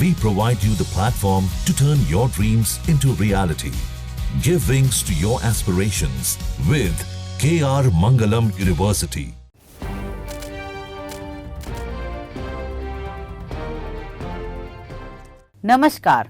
we provide you the platform to turn your dreams into reality. Give wings to your aspirations with KR Mangalam University. नमस्कार,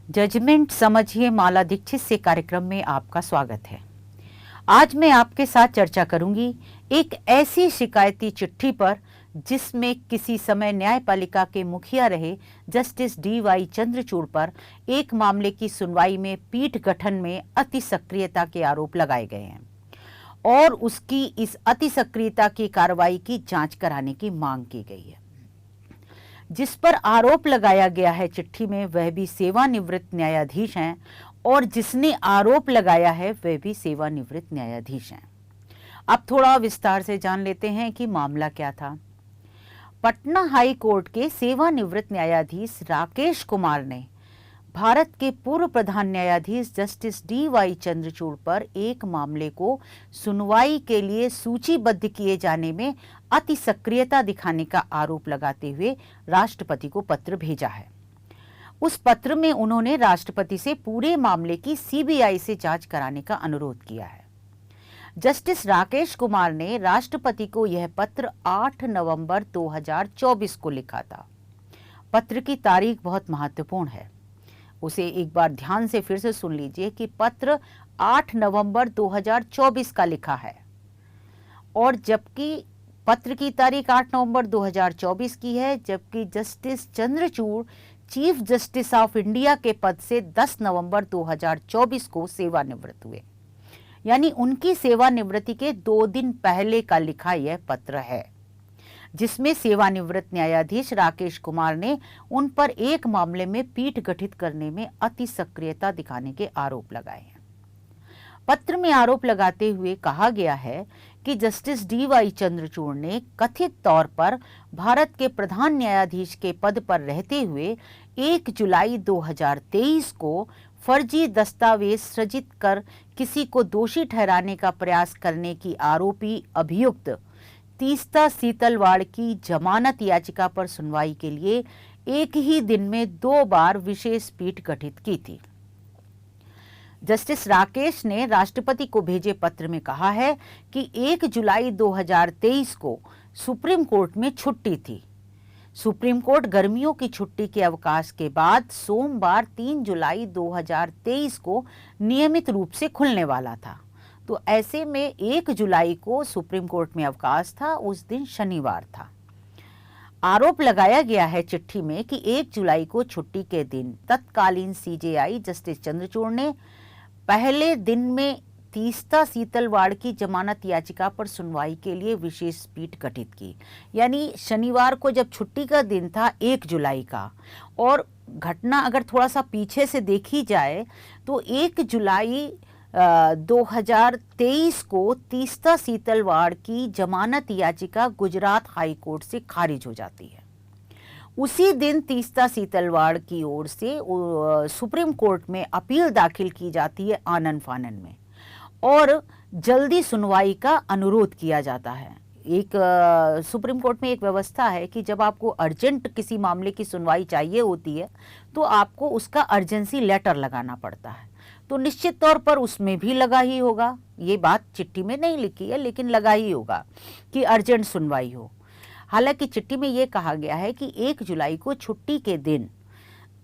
judgement समझिए माला दीक्षित से कार्यक्रम में आपका स्वागत है। आज मैं आपके साथ चर्चा करूंगी एक ऐसी शिकायती चिट्ठी पर जिसमें किसी समय न्यायपालिका के मुखिया रहे जस्टिस DY चंद्रचूड़ पर एक मामले की सुनवाई में पीठ गठन में अति सक्रियता के आरोप लगाए गए हैं और उसकी इस अति सक्रियता की कार्रवाई की जांच कराने की मांग की गई है। जिस पर आरोप लगाया गया है चिट्ठी में वह भी सेवानिवृत्त न्यायाधीश हैं और जिसने आरोप लगाया है वह भी सेवानिवृत्त न्यायाधीश हैं। अब थोड़ा विस्तार से जान लेते हैं कि मामला क्या था। पटना हाई कोर्ट के सेवानिवृत्त न्यायाधीश राकेश कुमार ने भारत के पूर्व प्रधान न्यायाधीश जस्टिस DY चंद्रचूड़ पर एक मामले को सुनवाई के लिए सूचीबद्ध किए जाने में अति सक्रियता दिखाने का आरोप लगाते हुए राष्ट्रपति को पत्र भेजा है। उस पत्र में उन्होंने राष्ट्रपति से पूरे मामले की CBI से जांच कराने का अनुरोध किया है। जस्टिस राकेश कुमार ने राष्ट्रपति को यह पत्र 8 नवंबर 2024 को लिखा था। पत्र की तारीख बहुत महत्वपूर्ण है, उसे एक बार ध्यान से फिर से सुन लीजिए कि पत्र 8 नवंबर 2024 का लिखा है और जबकि पत्र की तारीख 8 नवंबर 2024 की है, जबकि justice Chandrachud chief justice of India के पद से 10 नवंबर 2024 को सेवानिवृत्त हुए। यानी उनकी सेवानिवृत्ति के 2 दिन पहले का लिखा यह पत्र है, जिसमें सेवानिवृत्त न्यायाधीश राकेश कुमार ने उन पर एक मामले में पीठ गठित करने में अति सक्रियता दिखाने के आरोप लगाए हैं। पत्र में आरोप लगाते हुए कहा गया है कि जस्टिस DY चंद्रचूड़ ने कथित तौर पर भारत के प्रधान न्यायाधीश के पद पर रहते हुए 1 जुलाई 2023 को फर्जी दस्तावेज सृजित कर किसी को दोषी ठहराने का प्रयास करने की आरोपी अभियुक्त तीस्ता सीतलवाड़ की जमानत याचिका पर सुनवाई के लिए एक ही दिन में 2 बार विशेष पीठ गठित की थी। जस्टिस राकेश ने राष्ट्रपति को भेजे पत्र में कहा है कि 1 जुलाई 2023 को सुप्रीम कोर्ट में छुट्टी थी। सुप्रीम कोर्ट गर्मियों की छुट्टी के अवकाश के बाद सोमवार 3 जुलाई 2023 को नियमित रूप से खुलने वाला था। तो ऐसे में 1 जुलाई को सुप्रीम कोर्ट में अवकाश था, उस दिन शनिवार था। आरोप लगाया गया है चिट्ठी में कि 1 जुलाई को छुट्टी के दिन तत्कालीन CJI जस्टिस चंद्रचूड़ ने पहले दिन में तीस्ता सीतलवाड़ की जमानत याचिका पर सुनवाई के लिए विशेष पीठ गठित की। यानी शनिवार को जब छुट्टी का दिन था 1 जुलाई का, और घटना अगर थोड़ा सा पीछे से देखी जाए तो 1 जुलाई 2023 को तीस्ता सीतलवाड़ की जमानत याचिका गुजरात हाई कोर्ट से खारिज हो जाती है। उसी दिन तीस्ता सीतलवाड़ की ओर से सुप्रीम कोर्ट में अपील दाखिल की जाती है आनन फानन में और जल्दी सुनवाई का अनुरोध किया जाता है। एक सुप्रीम कोर्ट में एक व्यवस्था है कि जब आपको अर्जेंट किसी मामले की सुनवाई चाहिए होती है तो आपको उसका अर्जेंसी लेटर लगाना पड़ता है। तो निश्चित तौर पर उसमें भी लगा ही होगा, ये बात चिट्ठी में नहीं लिखी है लेकिन लगा ही होगा कि अर्जेंट सुनवाई हो। हालांकि चिट्ठी में ये कहा गया है कि 1 जुलाई को छुट्टी के दिन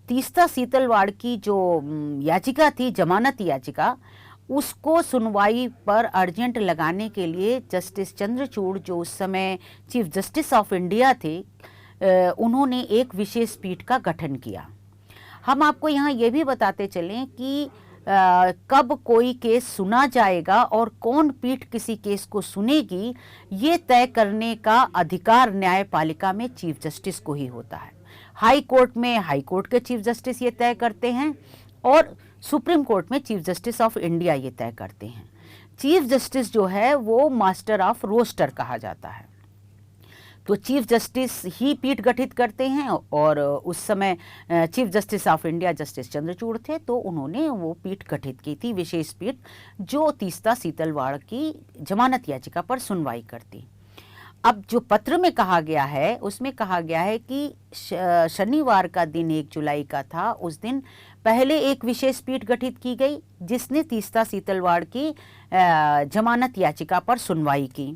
तीस्ता सीतलवाड़ की जो याचिका थी, जमानत याचिका, उसको सुनवाई पर अर्जेंट लगाने के लिए जस्टिस चंद्रचूड़ जो उस समय चीफ जस्टिस ऑफ इंडिया थे, उन्होंने एक विशेष पीठ का गठन किया। हम आपको यहाँ ये भी बताते चलें कि कब कोई केस सुना जाएगा और कौन पीठ किसी केस को सुनेगी, ये तय करने का अधिकार न्यायपालिका में चीफ जस्टिस को ही होता है। हाई कोर्ट में हाई कोर्ट के चीफ जस्टिस ये तय करते हैं और सुप्रीम कोर्ट में चीफ जस्टिस ऑफ इंडिया ये तय करते हैं। चीफ जस्टिस जो है वो मास्टर ऑफ रोस्टर कहा जाता है। तो चीफ जस्टिस ही पीठ गठित करते हैं और उस समय chief justice of India justice Chandrachud थे, तो उन्होंने वो पीठ गठित की थी, विशेष पीठ, जो तीस्ता सीतलवाड़ की जमानत याचिका पर सुनवाई करती। अब जो पत्र में कहा गया है उसमें कहा गया है कि शनिवार का दिन 1 जुलाई का था। उस दिन पहले एक विशेष पीठ गठित की गई जिसने तीस्ता सीतलवाड़ की जमानत याचिका पर सुनवाई की।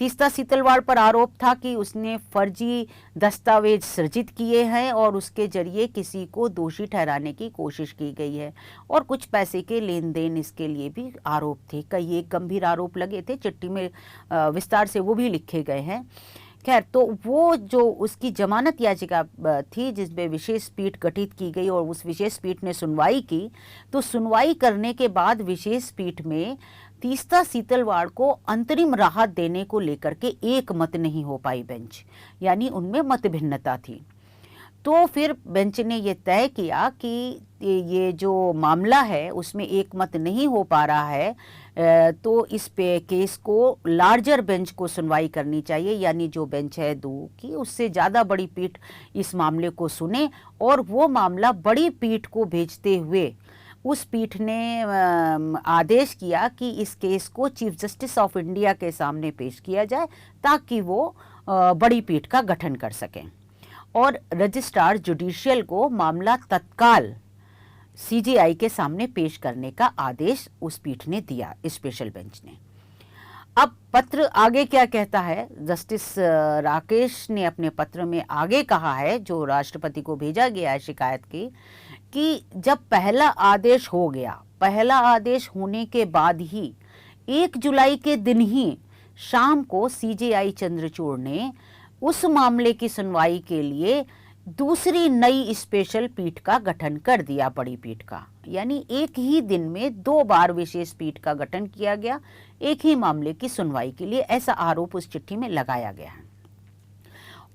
तीस्ता सीतलवाड़ पर आरोप था कि उसने फर्जी दस्तावेज सृजित किए हैं और उसके जरिए किसी को दोषी ठहराने की कोशिश की गई है और कुछ पैसे के लेन देन इसके लिए भी आरोप थे। कई एक गंभीर आरोप लगे थे, चिट्ठी में विस्तार से वो भी लिखे गए हैं। खैर, तो वो जो उसकी जमानत याचिका थी जिसमें विशेष पीठ गठित की गई और उस विशेष पीठ ने सुनवाई की, तो सुनवाई करने के बाद विशेष पीठ में तीस्ता सीतलवाड़ को अंतरिम राहत देने को लेकर के एक मत नहीं हो पाई बेंच, यानी उनमें मत भिन्नता थी। तो फिर बेंच ने ये तय किया कि ये जो मामला है उसमें एक मत नहीं हो पा रहा है, तो इस पे केस को लार्जर बेंच को सुनवाई करनी चाहिए, यानी जो बेंच है 2 की, उससे ज़्यादा बड़ी पीठ इस मामले को सुने और वो मामला बड़ी पीठ को भेजते हुए उस पीठ ने आदेश किया कि इस केस को चीफ जस्टिस ऑफ इंडिया के सामने पेश किया जाए ताकि वो बड़ी पीठ का गठन कर सकें और रजिस्ट्रार जुडिशियल को मामला तत्काल सीजेआई के सामने पेश करने का आदेश उस पीठ ने दिया, स्पेशल बेंच ने। अब पत्र आगे क्या कहता है, जस्टिस राकेश ने अपने पत्र में आगे कहा है, जो राष्ट्रपति को भेजा गया है शिकायत की, कि जब पहला आदेश हो गया, पहला आदेश होने के बाद ही 1 जुलाई के दिन ही शाम को सीजेआई चंद्रचूड़ ने उस मामले की सुनवाई के लिए दूसरी नई स्पेशल पीठ का गठन कर दिया, बड़ी पीठ का। यानी एक ही दिन में 2 बार विशेष पीठ का गठन किया गया एक ही मामले की सुनवाई के लिए, ऐसा आरोप उस चिट्ठी में लगाया गया है।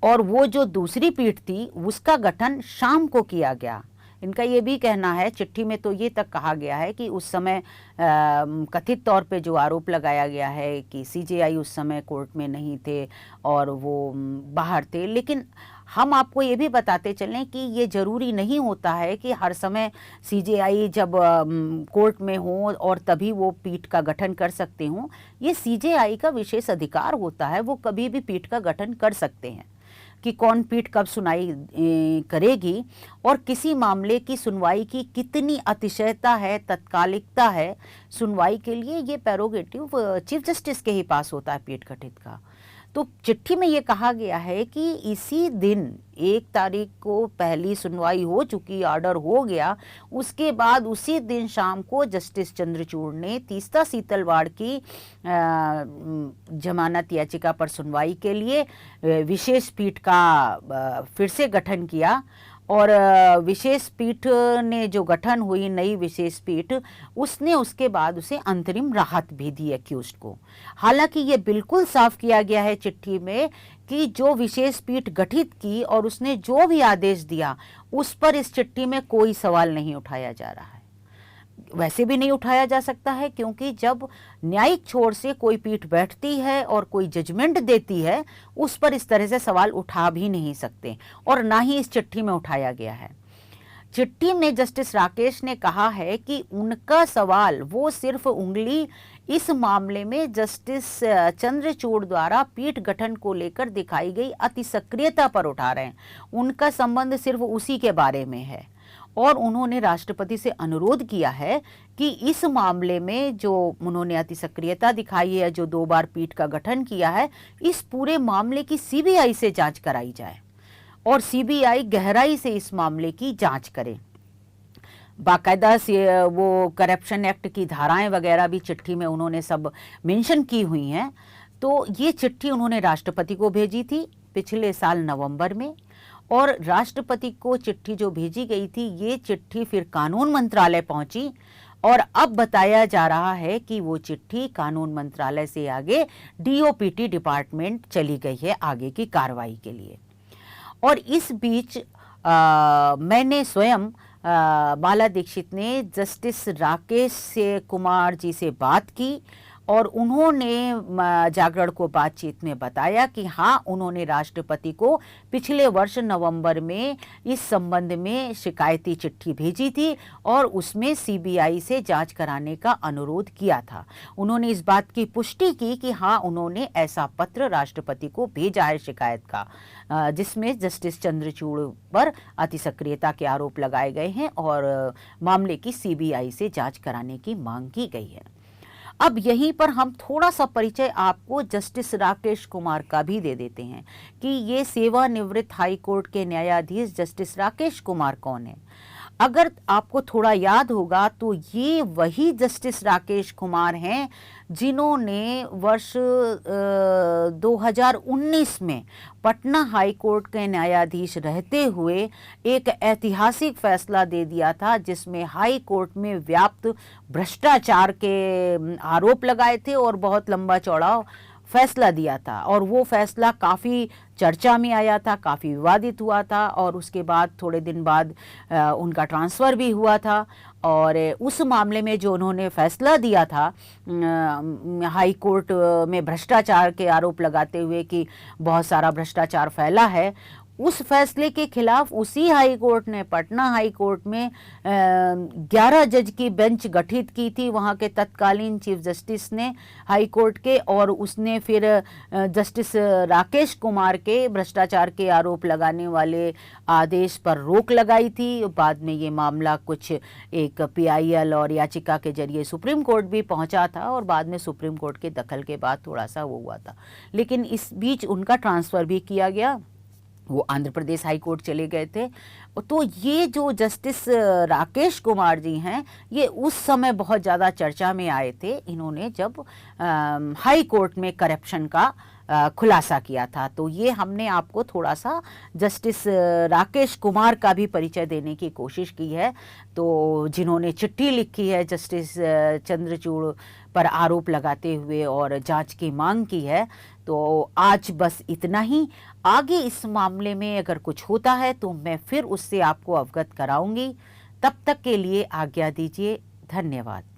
और वो जो दूसरी पीठ थी उसका गठन शाम को किया गया। इनका ये भी कहना है, चिट्ठी में तो ये तक कहा गया है कि उस समय कथित तौर पे जो आरोप लगाया गया है कि सीजेआई उस समय कोर्ट में नहीं थे और वो बाहर थे, लेकिन हम आपको ये भी बताते चलें कि ये ज़रूरी नहीं होता है कि हर समय सीजेआई जब कोर्ट में हो और तभी वो पीठ का गठन कर सकते हों। ये सीजेआई का विशेष अधिकार होता है, वो कभी भी पीठ का गठन कर सकते हैं कि कौन पीठ कब सुनवाई करेगी और किसी मामले की सुनवाई की कितनी अतिशयता है, तत्कालिकता है सुनवाई के लिए, ये प्रेरोगेटिव चीफ जस्टिस के ही पास होता है पीठ गठित का। तो चिट्ठी में ये कहा गया है कि इसी दिन 1 तारीख को पहली सुनवाई हो चुकी, ऑर्डर हो गया, उसके बाद उसी दिन शाम को जस्टिस चंद्रचूड़ ने तीस्ता सीतलवाड़ की जमानत याचिका पर सुनवाई के लिए विशेष पीठ का फिर से गठन किया और विशेष पीठ ने जो गठन हुई, नई विशेष पीठ, उसने उसके बाद उसे अंतरिम राहत भी दी एक्यूज्ड को। हालांकि ये बिल्कुल साफ किया गया है चिट्ठी में कि जो विशेष पीठ गठित की और उसने जो भी आदेश दिया उस पर इस चिट्ठी में कोई सवाल नहीं उठाया जा रहा है। वैसे भी नहीं उठाया जा सकता है क्योंकि जब न्यायिक छोर से कोई पीठ बैठती है और कोई जजमेंट देती है उस पर इस तरह से सवाल उठा भी नहीं सकते और ना ही इस चिट्ठी में उठाया गया है। चिट्ठी में जस्टिस राकेश ने कहा है कि उनका सवाल वो सिर्फ उंगली इस मामले में जस्टिस चंद्रचूड़ द्वारा पीठ गठन को लेकर दिखाई गई अति सक्रियता पर उठा रहे हैं। उनका संबंध सिर्फ उसी के बारे में है और उन्होंने राष्ट्रपति से अनुरोध किया है कि इस मामले में जो उन्होंने अति सक्रियता दिखाई है, जो 2 बार पीठ का गठन किया है, इस पूरे मामले की सीबीआई से जांच कराई जाए और सीबीआई गहराई से इस मामले की जांच करे। बाकायदा से वो करप्शन एक्ट की धाराएं वगैरह भी चिट्ठी में उन्होंने सब मेंशन की हुई हैं। तो ये चिट्ठी उन्होंने राष्ट्रपति को भेजी थी पिछले साल नवंबर में और राष्ट्रपति को चिट्ठी जो भेजी गई थी, ये चिट्ठी फिर कानून मंत्रालय पहुंची और अब बताया जा रहा है कि वो चिट्ठी कानून मंत्रालय से आगे डीओपीटी डिपार्टमेंट चली गई है आगे की कार्रवाई के लिए। और इस बीच मैंने स्वयं माला दीक्षित ने जस्टिस राकेश कुमार जी से बात की और उन्होंने जागरण को बातचीत में बताया कि हाँ, उन्होंने राष्ट्रपति को पिछले वर्ष नवंबर में इस संबंध में शिकायती चिट्ठी भेजी थी और उसमें सीबीआई से जांच कराने का अनुरोध किया था। उन्होंने इस बात की पुष्टि की कि हाँ, उन्होंने ऐसा पत्र राष्ट्रपति को भेजा है शिकायत का, जिसमें जस्टिस चंद्रचूड़ पर अति सक्रियता के आरोप लगाए गए हैं और मामले की सीबीआई से जांच कराने की मांग की गई है। अब यहीं पर हम थोड़ा सा परिचय आपको जस्टिस राकेश कुमार का भी दे देते हैं कि ये सेवानिवृत्त हाई कोर्ट के न्यायाधीश जस्टिस राकेश कुमार कौन है। अगर आपको थोड़ा याद होगा तो ये वही जस्टिस राकेश कुमार हैं जिन्होंने वर्ष 2019 में पटना हाई कोर्ट के न्यायाधीश रहते हुए एक ऐतिहासिक फैसला दे दिया था, जिसमें हाई कोर्ट में व्याप्त भ्रष्टाचार के आरोप लगाए थे और बहुत लंबा चौड़ा फैसला दिया था। और वो फैसला काफ़ी चर्चा में आया था, काफ़ी विवादित हुआ था और उसके बाद थोड़े दिन बाद उनका ट्रांसफ़र भी हुआ था। और उस मामले में जो उन्होंने फैसला दिया था हाई कोर्ट में भ्रष्टाचार के आरोप लगाते हुए कि बहुत सारा भ्रष्टाचार फैला है, उस फैसले के खिलाफ उसी हाई कोर्ट ने, पटना हाई कोर्ट में 11 जज की बेंच गठित की थी वहाँ के तत्कालीन चीफ जस्टिस ने हाई कोर्ट के, और उसने फिर जस्टिस राकेश कुमार के भ्रष्टाचार के आरोप लगाने वाले आदेश पर रोक लगाई थी। बाद में ये मामला कुछ एक पीआईएल और याचिका के जरिए सुप्रीम कोर्ट भी पहुंचा था और बाद में सुप्रीम कोर्ट के दखल के बाद थोड़ा सा वो हुआ था, लेकिन इस बीच उनका ट्रांसफ़र भी किया गया, वो आंध्र प्रदेश हाई कोर्ट चले गए थे। तो ये जो जस्टिस राकेश कुमार जी हैं, ये उस समय बहुत ज़्यादा चर्चा में आए थे। इन्होंने जब हाई कोर्ट में करप्शन का खुलासा किया था, तो ये हमने आपको थोड़ा सा जस्टिस राकेश कुमार का भी परिचय देने की कोशिश की है। तो जिन्होंने चिट्ठी लिखी है जस्टिस चंद्रचूड़ पर आरोप लगाते हुए और जांच की मांग की है। तो आज बस इतना ही। आगे इस मामले में अगर कुछ होता है तो मैं फिर उससे आपको अवगत कराऊंगी। तब तक के लिए आज्ञा दीजिए। धन्यवाद।